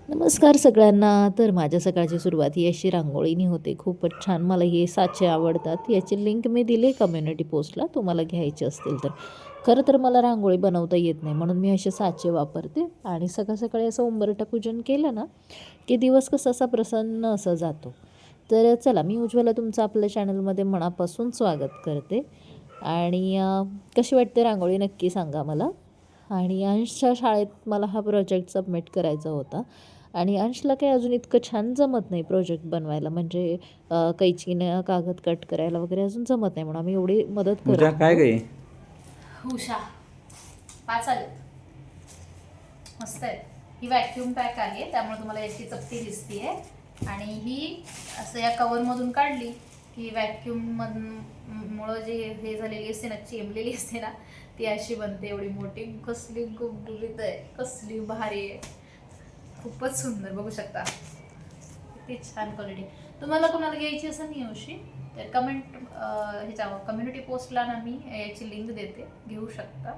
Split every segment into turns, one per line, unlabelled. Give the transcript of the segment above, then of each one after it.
नमस्कार सगळ्यांना. तर माझ्या सकाळची सुरुवात ही अशी रांगोळीने होते. खूपच छान मला हे साचे आवडतात. याची लिंक मी दिली कम्युनिटी पोस्टला, तुम्हाला घ्यायचे असतील तर. खरं तर मला रांगोळी बनवता येत नाही म्हणून मी असे साचे वापरते आणि सकाळी असं उंबरठा पूजन केलं ना की दिवस कसा असा प्रसन्न असा जातो. तर चला, मी उज्ज्वला तुमचं आपल्या चॅनलमध्ये मनापासून स्वागत करते. आणि कशी वाटते रांगोळी नक्की सांगा मला. आणि अंशच्या शाळेत मला हा प्रोजेक्ट सबमिट करायचा होता आणि अंशला काही अजून इतकं छान जमत नाही प्रोजेक्ट बनवायला, म्हणजे कैचीनं कागद कट करायला वगैरे अजून जमत नाही, म्हणून आम्ही एवढी मदत
पूजा
करत
काय
होतो.
गई
उषा 5 आले, मस्त आहे. ही व्हॅक्यूम पॅक आहे त्यामुळे तुम्हाला याची चपटी दिसतीये आणि ही असं या कव्हरमधून काढली की व्हॅक्यूममुळं जे हे झालेली असते ना, चेंबलेली असते ना, ती अशी बनते. एवढी मोठी, कसली गुबगुबीत आहे, कसली भारी आहे, खूपच सुंदर. बघू शकता किती छान क्वालिटी. तुम्हाला कोणाला घ्यायची असं नाही उशी तर ह्याच्यावर कम्युनिटी पोस्टला ना मी याची लिंक देते, घेऊ शकता.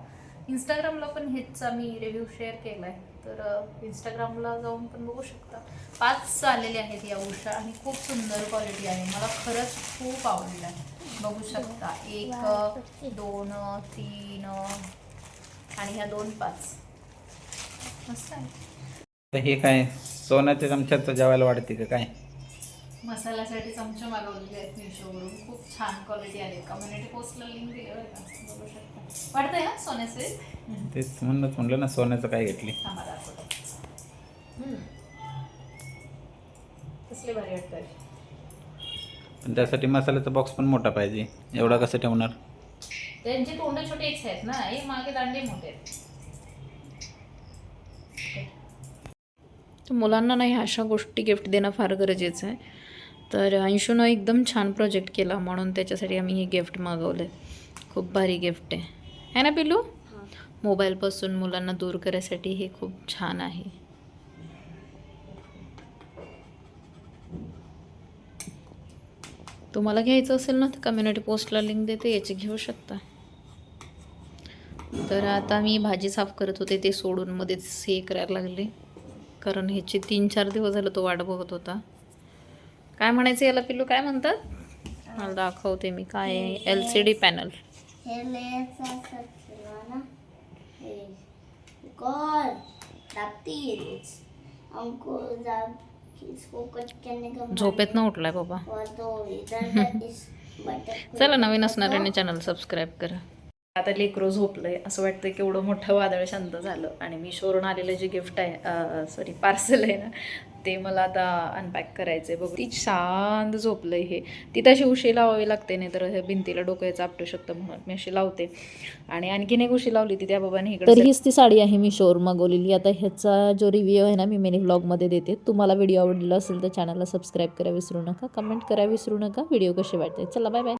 इंस्टाग्रामला पण ह्याचा मी रिव्ह्यू शेअर केला आहे, तर इंस्टाग्रामला जाऊन पण बघू शकता. 5 आलेले आहेत या उषा आणि खूप सुंदर क्वालिटी आहे. मला खरंच खूप आवडलं आहे. बघू शकता 1 2 3 आणि ह्या 2 5 मस्त आहे.
तर हे काय सोन्याच्या चमच्यात जेवायला वाढते का काय?
मसाल्यासाठी चमचे मागवलेले आहेत मिशोवरून. खूप छान क्वालिटी आली. कम्युनिटी पोस्टला लिंक दिली बरं का, बघू शकता. वाटतंय ना सोन्याचे?
तेच म्हणूनच म्हणलं ना, सोन्याचं काय घेतली.
थांबा दाखवतो. कसले भारी वाटतं.
पण त्यासाठी मसाल्याचा बॉक्स पण मोठा पाहिजे. एवढा कसं ठेवणार?
त्यांची तोंड छोटेच आहेत ना, हे मागे दांडे मोठे आहेत.
तर मुलांना नाही अशा गोष्टी गिफ्ट देणं फार गरजेचं आहे. तर अंशूनं एकदम छान प्रोजेक्ट केला म्हणून त्याच्यासाठी आम्ही हे गिफ्ट मागवलं आहे. खूप भारी गिफ्ट आहे ना पिलू? मोबाईलपासून मुलांना दूर करायसाठी हे खूप छान आहे. तुम्हाला घ्यायचं असेल ना तर कम्युनिटी पोस्टला लिंक देते, याची घेऊ शकता. तर आता मी भाजी साफ करत होते, ते सोडून मध्येच हे करायला लागले, कारण ह्याचे 3-4 दिवस झालं तो वाट बघत होता. काय म्हणायचं याला पिल्लू, काय म्हणतात? मला दाखवते मी काय आहे. LCD panel. झोपेत न उठलाय बाबा. चला, नवीन असणाऱ्याने चॅनल सबस्क्राईब करा. आता लेकरो झोपलंय, असं वाटतं की एवढं मोठं वादळ शांत झालं आणि मी शोरून आलेलं जे गिफ्ट आहे, सॉरी पार्सल आहे ना, ते मला आता अनपॅक करायचं आहे. बघू, ती शांत झोपलंय. हे ती तशी उशी लावावी लागते, नाही तर भिंतीला डोक्याचं आपटू शकतं, म्हणून मी अशी लावते. आणि आणखीन एक उशी लावली ती त्या बाबाने इकडे. तर हीच ती साडी आहे मी शोर मागवलेली. आता ह्याचा जो रिव्ह्यू आहे ना, मी मिनी व्लॉगमध्ये देते. तुम्हाला व्हिडिओ आवडलेला असेल तर चॅनलला सबस्क्राईब करा विसरू नका, कमेंट करा विसरू नका. व्हिडिओ कसे वाटते. चला, बाय बाय.